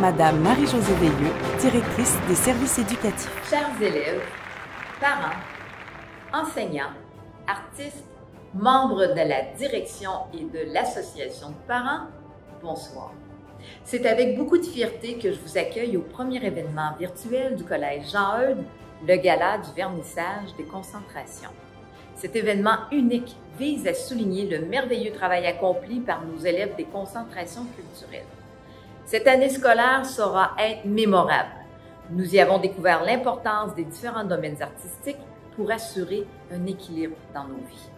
Madame Marie-Josée Veilleux, directrice des services éducatifs. Chers élèves, parents, enseignants, artistes, membres de la direction et de l'association de parents, bonsoir. C'est avec beaucoup de fierté que je vous accueille au premier événement virtuel du Collège Jean-Eudes, le gala du vernissage des concentrations. Cet événement unique vise à souligner le merveilleux travail accompli par nos élèves des concentrations culturelles. Cette année scolaire saura être mémorable. Nous y avons découvert l'importance des différents domaines artistiques pour assurer un équilibre dans nos vies.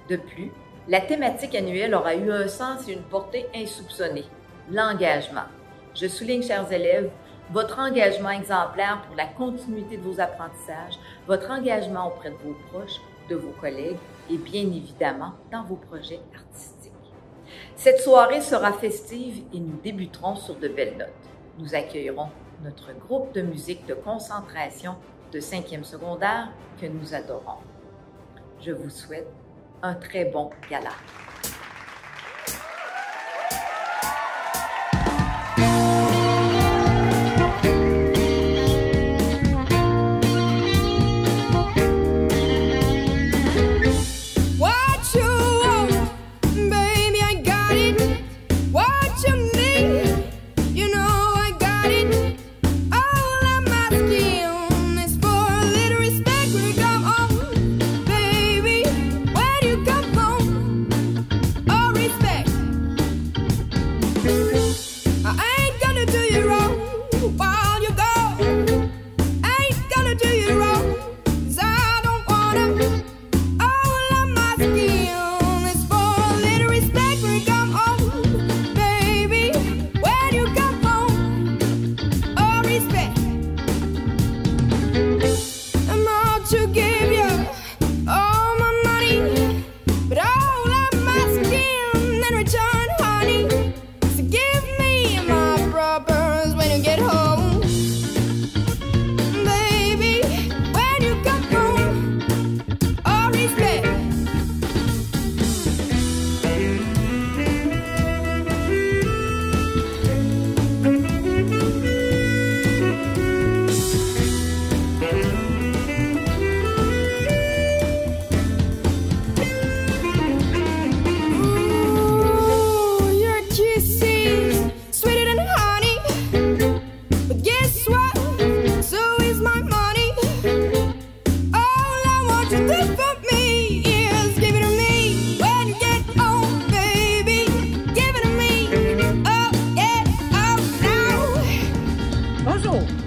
De plus, la thématique annuelle aura eu un sens et une portée insoupçonnée, l'engagement. Je souligne, chers élèves, votre engagement exemplaire pour la continuité de vos apprentissages, votre engagement auprès de vos proches, de vos collègues et bien évidemment dans vos projets artistiques. Cette soirée sera festive et nous débuterons sur de belles notes. Nous accueillerons notre groupe de musique de concentration de 5e secondaire que nous adorons. Je vous souhaite un très bon gala.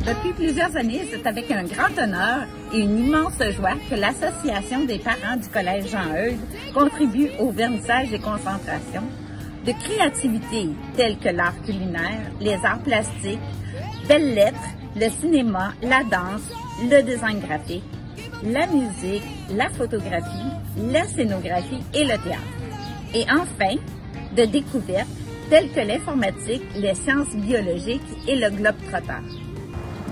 Depuis plusieurs années, c'est avec un grand honneur et une immense joie que l'Association des parents du Collège Jean-Eudes contribue au vernissage des concentrations de créativité telles que l'art culinaire, les arts plastiques, belles lettres, le cinéma, la danse, le design graphique, la musique, la photographie, la scénographie et le théâtre. Et enfin, de découvertes telles que l'informatique, les sciences biologiques et le globe-trotteur.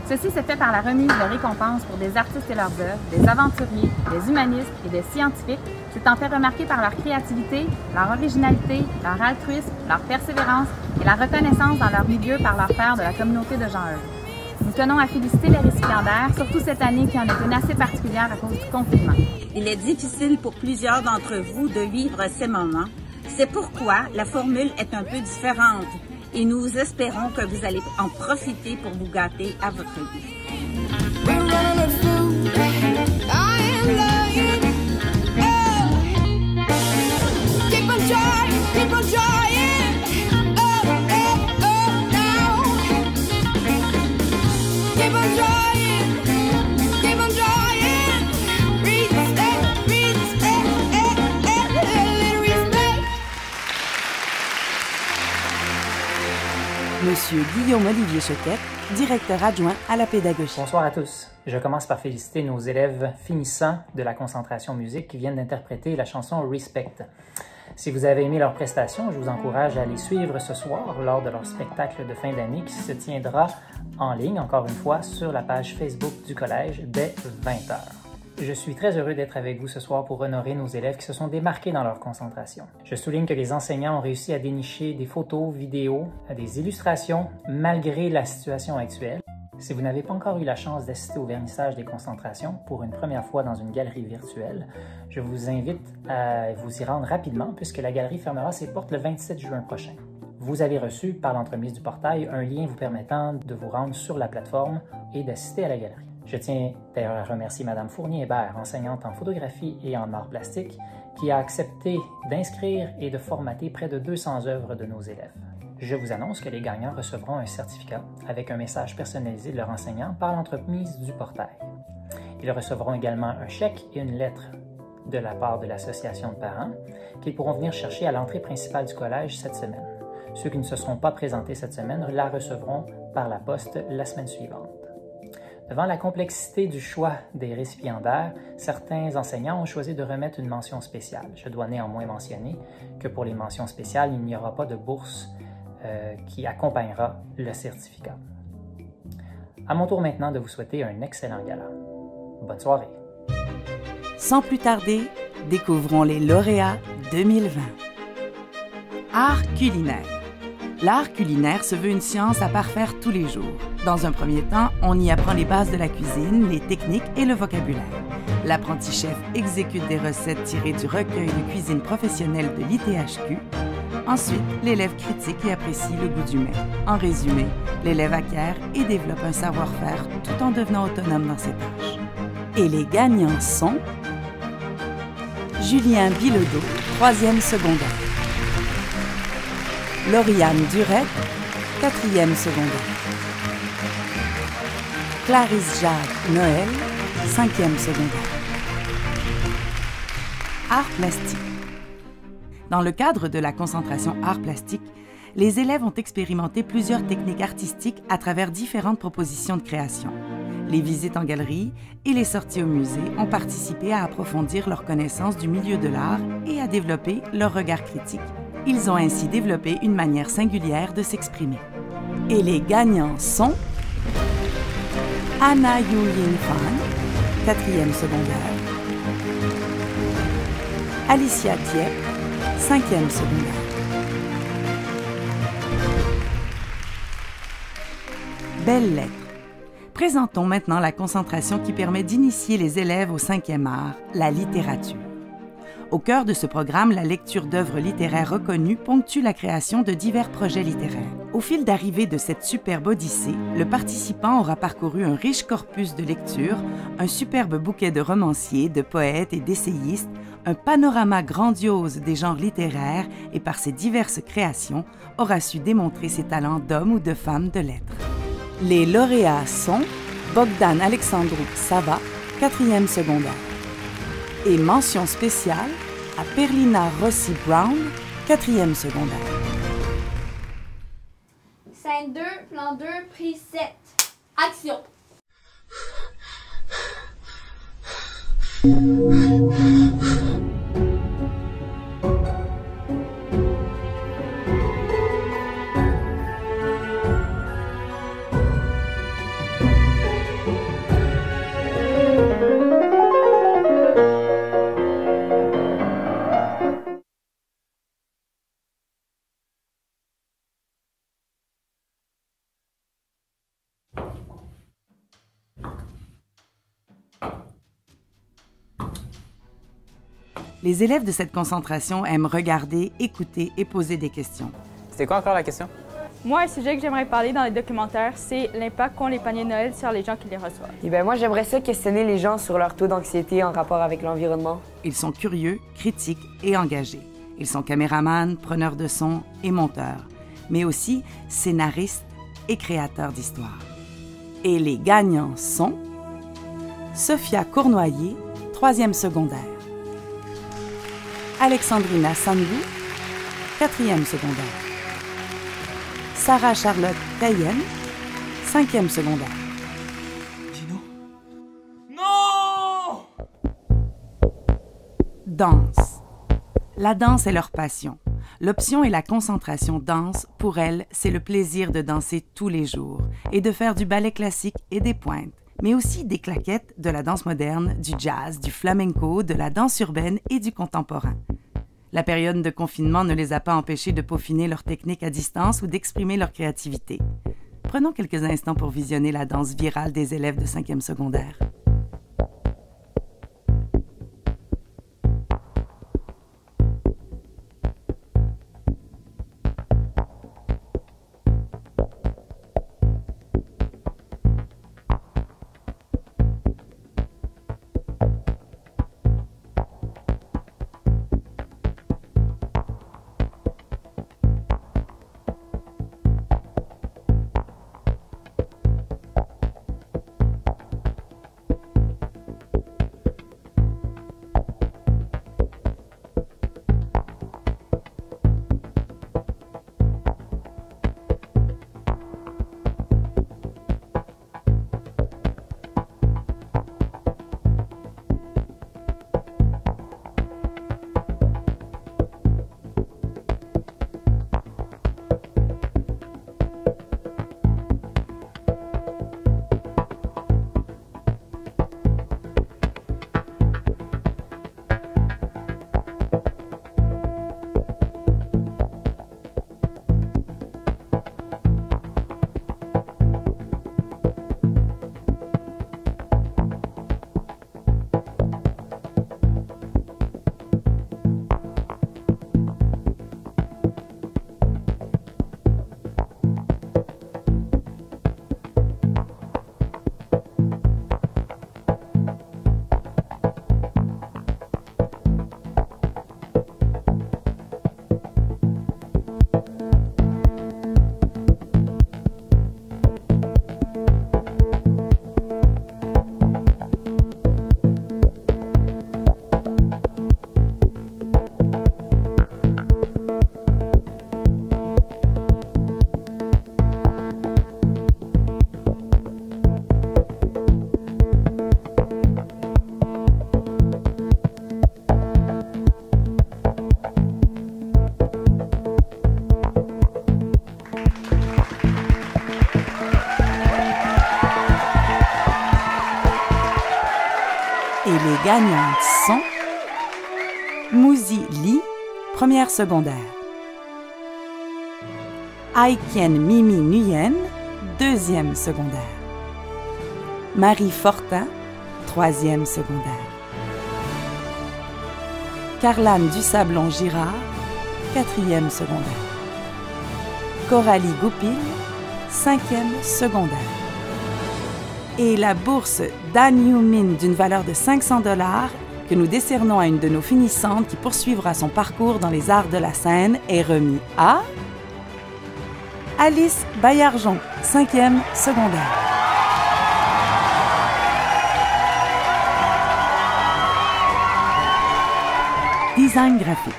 Ceci se fait par la remise de récompenses pour des artistes et leurs œuvres, des aventuriers, des humanistes et des scientifiques s'étant fait remarquer par leur créativité, leur originalité, leur altruisme, leur persévérance et la reconnaissance dans leur milieu par leurs pairs de la communauté de Jean-Eudes. Nous tenons à féliciter les récipiendaires, surtout cette année qui en est une assez particulière à cause du confinement. Il est difficile pour plusieurs d'entre vous de vivre ces moments. C'est pourquoi la formule est un peu différente. Et nous espérons que vous allez en profiter pour vous gâter à votre goût. Monsieur Guillaume-Olivier Choquette, directeur adjoint à la pédagogie. Bonsoir à tous. Je commence par féliciter nos élèves finissants de la concentration musique qui viennent d'interpréter la chanson Respect. Si vous avez aimé leur prestation, je vous encourage à les suivre ce soir lors de leur spectacle de fin d'année qui se tiendra en ligne, encore une fois, sur la page Facebook du Collège dès 20h. Je suis très heureux d'être avec vous ce soir pour honorer nos élèves qui se sont démarqués dans leur concentration. Je souligne que les enseignants ont réussi à dénicher des photos, vidéos, des illustrations, malgré la situation actuelle. Si vous n'avez pas encore eu la chance d'assister au vernissage des concentrations pour une première fois dans une galerie virtuelle, je vous invite à vous y rendre rapidement puisque la galerie fermera ses portes le 27 juin prochain. Vous avez reçu, par l'entremise du portail, un lien vous permettant de vous rendre sur la plateforme et d'assister à la galerie. Je tiens d'ailleurs à remercier Mme Fournier-Hébert, enseignante en photographie et en arts plastiques, qui a accepté d'inscrire et de formater près de 200 œuvres de nos élèves. Je vous annonce que les gagnants recevront un certificat avec un message personnalisé de leur enseignant par l'entremise du portail. Ils recevront également un chèque et une lettre de la part de l'association de parents qu'ils pourront venir chercher à l'entrée principale du collège cette semaine. Ceux qui ne se seront pas présentés cette semaine la recevront par la poste la semaine suivante. Devant la complexité du choix des récipiendaires, certains enseignants ont choisi de remettre une mention spéciale. Je dois néanmoins mentionner que pour les mentions spéciales, il n'y aura pas de bourse qui accompagnera le certificat. À mon tour maintenant de vous souhaiter un excellent gala. Bonne soirée. Sans plus tarder, découvrons les lauréats 2020. Art culinaire. L'art culinaire se veut une science à parfaire tous les jours. Dans un premier temps, on y apprend les bases de la cuisine, les techniques et le vocabulaire. L'apprenti chef exécute des recettes tirées du recueil de cuisine professionnelle de l'ITHQ. Ensuite, l'élève critique et apprécie le goût du mets. En résumé, l'élève acquiert et développe un savoir-faire tout en devenant autonome dans ses tâches. Et les gagnants sont Julien Bilodeau, 3e secondaire. Lauriane Durette, 4e secondaire. Clarisse Jacques Noël, 5e secondaire. Art plastique. Dans le cadre de la concentration art plastique, les élèves ont expérimenté plusieurs techniques artistiques à travers différentes propositions de création. Les visites en galerie et les sorties au musée ont participé à approfondir leur connaissance du milieu de l'art et à développer leur regard critique. Ils ont ainsi développé une manière singulière de s'exprimer. Et les gagnants sont Anna Yu-Yin Fan, 4e secondaire. Alicia Dieppe, 5e secondaire. Belles lettres. Présentons maintenant la concentration qui permet d'initier les élèves au 5e art, la littérature. Au cœur de ce programme, la lecture d'œuvres littéraires reconnues ponctue la création de divers projets littéraires. Au fil d'arrivée de cette superbe odyssée, le participant aura parcouru un riche corpus de lecture, un superbe bouquet de romanciers, de poètes et d'essayistes, un panorama grandiose des genres littéraires et par ses diverses créations, aura su démontrer ses talents d'homme ou de femme de lettres. Les lauréats sont Bogdan Alexandru Sava, 4e secondaire. Et mention spéciale à Perlina Rossi Brown, 4e secondaire. Scène 2, plan 2, prise 7. Action! Les élèves de cette concentration aiment regarder, écouter et poser des questions. C'était quoi encore la question? Moi, un sujet que j'aimerais parler dans les documentaires, c'est l'impact qu'ont les paniers de Noël sur les gens qui les reçoivent. Eh bien, moi, j'aimerais ça questionner les gens sur leur taux d'anxiété en rapport avec l'environnement. Ils sont curieux, critiques et engagés. Ils sont caméramans, preneurs de son et monteurs, mais aussi scénaristes et créateurs d'histoires. Et les gagnants sont Sophia Cournoyer, 3e secondaire. Alexandrina Sandou, 4e secondaire. Sarah Charlotte Tayen, 5e secondaire. Gino? Non! Danse. La danse est leur passion. L'option et la concentration danse, pour elles, c'est le plaisir de danser tous les jours et de faire du ballet classique et des pointes, mais aussi des claquettes, de la danse moderne, du jazz, du flamenco, de la danse urbaine et du contemporain. La période de confinement ne les a pas empêchés de peaufiner leurs techniques à distance ou d'exprimer leur créativité. Prenons quelques instants pour visionner la danse virale des élèves de 5e secondaire. Et les gagnantes sont Mouzi Lee, première secondaire. Aikien Mimi Nguyen, deuxième secondaire. Marie Fortin, troisième secondaire. Carlane Dusablon-Girard, quatrième secondaire. Coralie Goupil, cinquième secondaire. Et la bourse Dan Yu-min d'une valeur de 500 $ que nous décernons à une de nos finissantes qui poursuivra son parcours dans les arts de la scène est remis à Alice Baillargeon, 5e secondaire. Design graphique.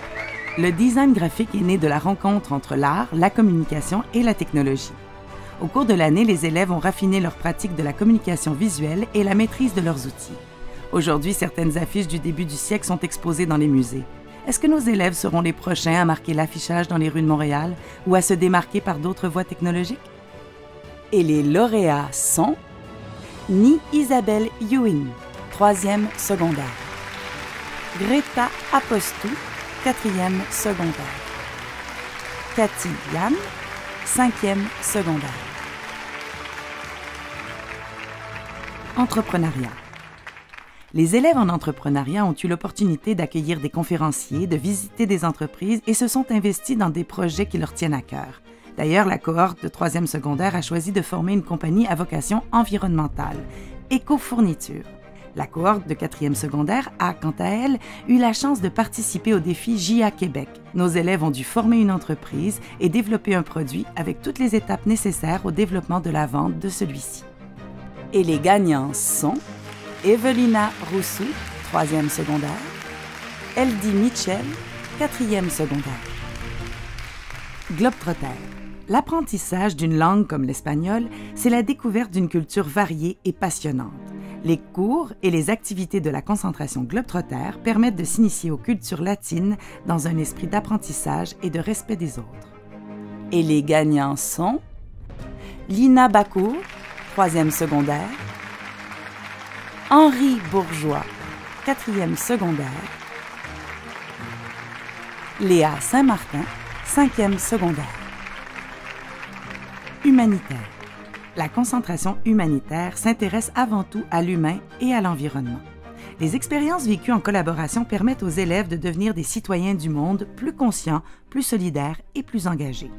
Le design graphique est né de la rencontre entre l'art, la communication et la technologie. Au cours de l'année, les élèves ont raffiné leur pratique de la communication visuelle et la maîtrise de leurs outils. Aujourd'hui, certaines affiches du début du siècle sont exposées dans les musées. Est-ce que nos élèves seront les prochains à marquer l'affichage dans les rues de Montréal ou à se démarquer par d'autres voies technologiques? Et les lauréats sont Ni Isabelle Ewing, 3e secondaire. Greta Apostou, 4e secondaire. Cathy Yann, 5e secondaire. Entrepreneuriat. Les élèves en entrepreneuriat ont eu l'opportunité d'accueillir des conférenciers, de visiter des entreprises et se sont investis dans des projets qui leur tiennent à cœur. D'ailleurs, la cohorte de 3e secondaire a choisi de former une compagnie à vocation environnementale, Éco-Fourniture. La cohorte de 4e secondaire a, quant à elle, eu la chance de participer au défi JA Québec. Nos élèves ont dû former une entreprise et développer un produit avec toutes les étapes nécessaires au développement de la vente de celui-ci. Et les gagnants sont Evelina Roussou, 3e secondaire, Eldy Mitchell, 4e secondaire. Globetrotter. L'apprentissage d'une langue comme l'espagnol, c'est la découverte d'une culture variée et passionnante. Les cours et les activités de la concentration Globetrotter permettent de s'initier aux cultures latines dans un esprit d'apprentissage et de respect des autres. Et les gagnants sont Lina Bacour, 3e secondaire, Henri Bourgeois, 4e secondaire. Léa Saint-Martin, 5e secondaire. Humanitaire. La concentration humanitaire s'intéresse avant tout à l'humain et à l'environnement. Les expériences vécues en collaboration permettent aux élèves de devenir des citoyens du monde plus conscients, plus solidaires et plus engagés.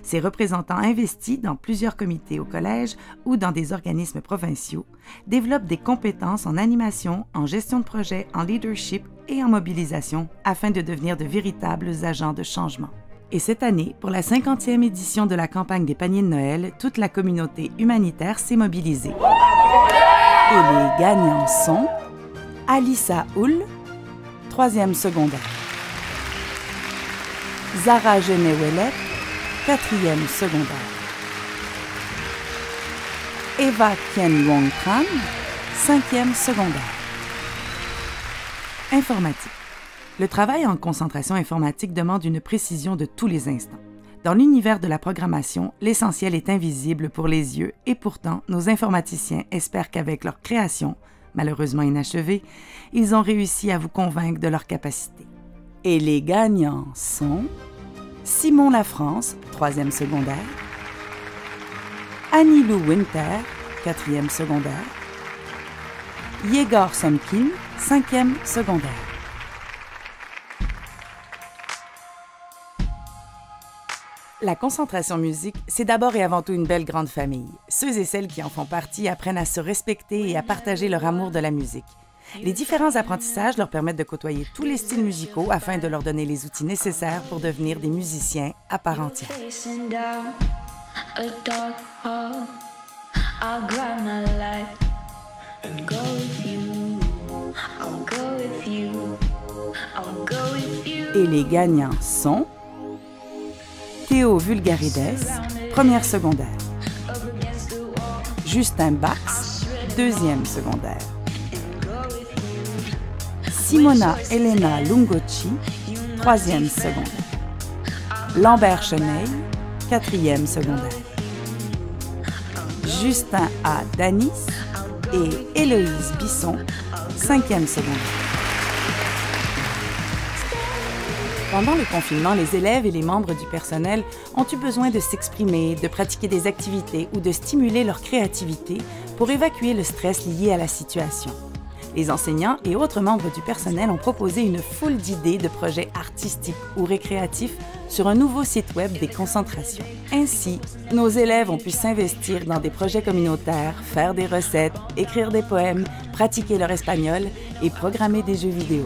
Ces représentants investis dans plusieurs comités au collège ou dans des organismes provinciaux développent des compétences en animation, en gestion de projet, en leadership et en mobilisation afin de devenir de véritables agents de changement. Et cette année, pour la 50e édition de la campagne des paniers de Noël, toute la communauté humanitaire s'est mobilisée. Et les gagnants sont Alissa Houl, 3e secondaire. Zara Genet-Ouellet, 4e secondaire. Eva Kien Wong Tran, 5e secondaire. Informatique. Le travail en concentration informatique demande une précision de tous les instants. Dans l'univers de la programmation, l'essentiel est invisible pour les yeux et pourtant, nos informaticiens espèrent qu'avec leur création, malheureusement inachevée, ils ont réussi à vous convaincre de leur capacité. Et les gagnants sont Simon Lafrance, 3e secondaire, Annie-Lou Winter, 4e secondaire, Yegor Somkin, 5e secondaire. La concentration musique, c'est d'abord et avant tout une belle grande famille. Ceux et celles qui en font partie apprennent à se respecter et à partager leur amour de la musique. Les différents apprentissages leur permettent de côtoyer tous les styles musicaux afin de leur donner les outils nécessaires pour devenir des musiciens à part entière. Et les gagnants sont Théo Vulgarides, 1re secondaire. Justin Bax, 2e secondaire. Simona Elena Lungochi, 3e secondaire. Lambert Cheneil, 4e secondaire. Justin A. Danis et Héloïse Bisson, 5e secondaire. Pendant le confinement, les élèves et les membres du personnel ont eu besoin de s'exprimer, de pratiquer des activités ou de stimuler leur créativité pour évacuer le stress lié à la situation. Les enseignants et autres membres du personnel ont proposé une foule d'idées de projets artistiques ou récréatifs sur un nouveau site web des concentrations. Ainsi, nos élèves ont pu s'investir dans des projets communautaires, faire des recettes, écrire des poèmes, pratiquer leur espagnol et programmer des jeux vidéo.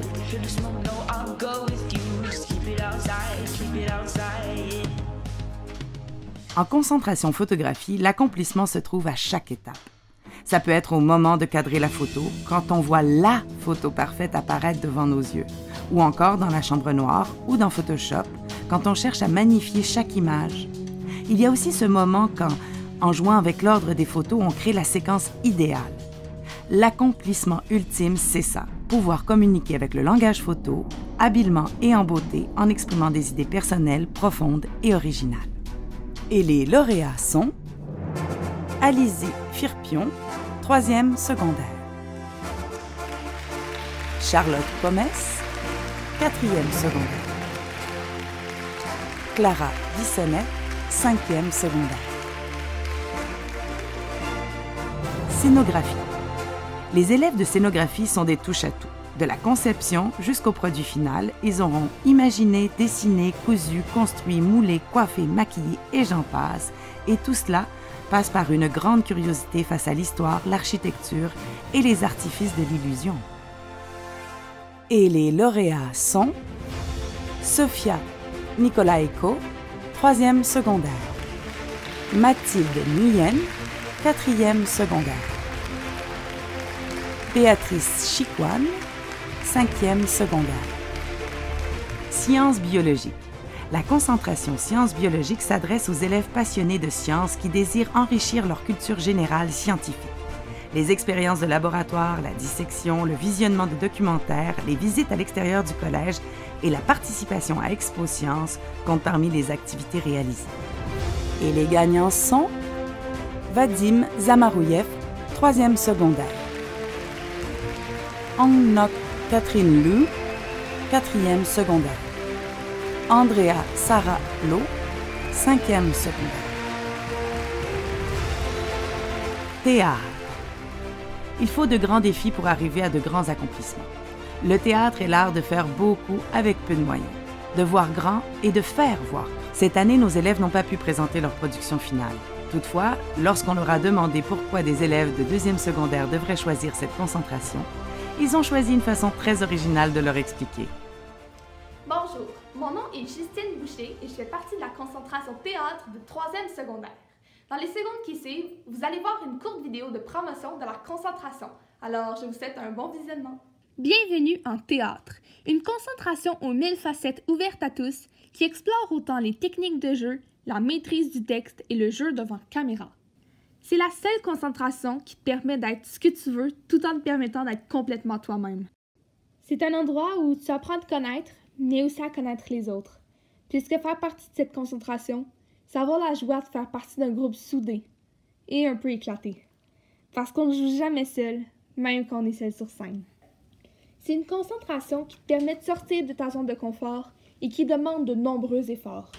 En concentration photographie, l'accomplissement se trouve à chaque étape. Ça peut être au moment de cadrer la photo, quand on voit la photo parfaite apparaître devant nos yeux, ou encore dans la chambre noire ou dans Photoshop, quand on cherche à magnifier chaque image. Il y a aussi ce moment quand, en jouant avec l'ordre des photos, on crée la séquence idéale. L'accomplissement ultime, c'est ça, pouvoir communiquer avec le langage photo, habilement et en beauté, en exprimant des idées personnelles, profondes et originales. Et les lauréats sont Alizé Firpion, 3e secondaire. Charlotte Pomès, 4e secondaire. Clara Bissonnet, 5e secondaire. Scénographie. Les élèves de scénographie sont des touche-à-tout. De la conception jusqu'au produit final, ils auront imaginé, dessiné, cousu, construit, moulé, coiffé, maquillé et j'en passe. Et tout cela passe par une grande curiosité face à l'histoire, l'architecture et les artifices de l'illusion. Et les lauréats sont Sofia Nicolaïko, 3e secondaire. Mathilde Nguyen, 4e secondaire. Béatrice Chicoine, 5e secondaire. Sciences biologiques. La concentration sciences biologiques s'adresse aux élèves passionnés de sciences qui désirent enrichir leur culture générale scientifique. Les expériences de laboratoire, la dissection, le visionnement de documentaires, les visites à l'extérieur du collège et la participation à Expo Sciences comptent parmi les activités réalisées. Et les gagnants sont Vadim Zamarouyev, 3e secondaire. Hong Nok Catherine Lu, 4e secondaire. Andrea Sarah Lo, 5e secondaire. Théâtre. Il faut de grands défis pour arriver à de grands accomplissements. Le théâtre est l'art de faire beaucoup avec peu de moyens, de voir grand et de faire voir. Cette année, nos élèves n'ont pas pu présenter leur production finale. Toutefois, lorsqu'on leur a demandé pourquoi des élèves de 2e secondaire devraient choisir cette concentration, ils ont choisi une façon très originale de leur expliquer. Bonjour, mon nom est Justine Boucher et je fais partie de la concentration théâtre de 3e secondaire. Dans les secondes qui suivent, vous allez voir une courte vidéo de promotion de la concentration. Alors, je vous souhaite un bon visionnement. Bienvenue en théâtre, une concentration aux 1000 facettes ouvertes à tous qui explore autant les techniques de jeu, la maîtrise du texte et le jeu devant caméra. C'est la seule concentration qui te permet d'être ce que tu veux tout en te permettant d'être complètement toi-même. C'est un endroit où tu apprends à te connaître, mais aussi à connaître les autres. Puisque faire partie de cette concentration, c'est avoir la joie de faire partie d'un groupe soudé et un peu éclaté. Parce qu'on ne joue jamais seul, même quand on est seul sur scène. C'est une concentration qui te permet de sortir de ta zone de confort et qui demande de nombreux efforts.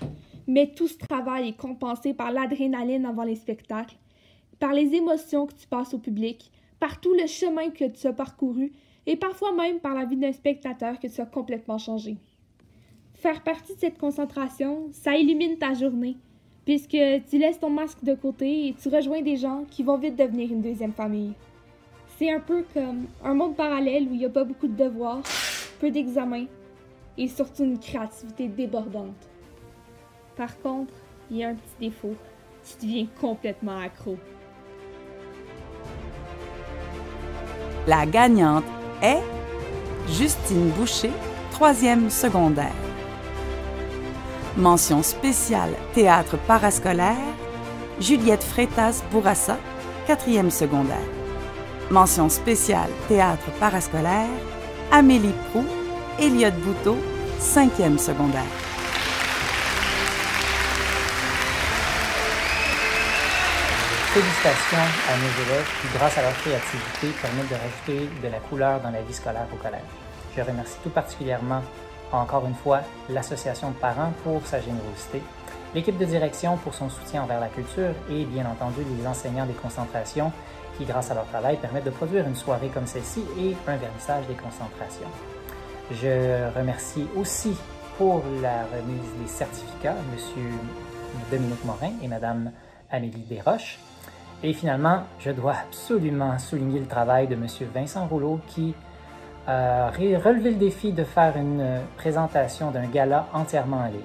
Mais tout ce travail est compensé par l'adrénaline avant les spectacles, par les émotions que tu passes au public, par tout le chemin que tu as parcouru et parfois même par la vie d'un spectateur que tu as complètement changé. Faire partie de cette concentration, ça illumine ta journée, puisque tu laisses ton masque de côté et tu rejoins des gens qui vont vite devenir une deuxième famille. C'est un peu comme un monde parallèle où il n'y a pas beaucoup de devoirs, peu d'examens et surtout une créativité débordante. Par contre, il y a un petit défaut, tu deviens complètement accro. La gagnante est Justine Boucher, 3e secondaire. Mention spéciale théâtre parascolaire, Juliette Freitas-Bourassa, 4e secondaire. Mention spéciale théâtre parascolaire, Amélie Proux, Elliott Bouteau, 5e secondaire. Félicitations à nos élèves qui, grâce à leur créativité, permettent de rajouter de la couleur dans la vie scolaire au collège. Je remercie tout particulièrement, encore une fois, l'association de parents pour sa générosité, l'équipe de direction pour son soutien envers la culture et, bien entendu, les enseignants des concentrations qui, grâce à leur travail, permettent de produire une soirée comme celle-ci et un vernissage des concentrations. Je remercie aussi pour la remise des certificats M. Dominique Morin et Mme Amélie Desroches. Et finalement, je dois absolument souligner le travail de M. Vincent Rouleau qui a relevé le défi de faire une présentation d'un gala entièrement en ligne.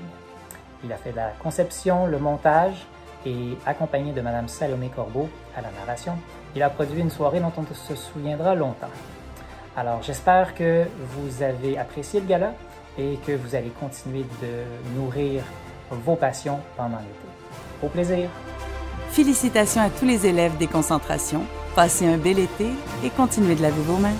Il a fait la conception, le montage et, accompagné de Mme Salomé Corbeau à la narration, il a produit une soirée dont on se souviendra longtemps. Alors, j'espère que vous avez apprécié le gala et que vous allez continuer de nourrir vos passions pendant l'été. Au plaisir! Félicitations à tous les élèves des concentrations. Passez un bel été et continuez de laver vos mains.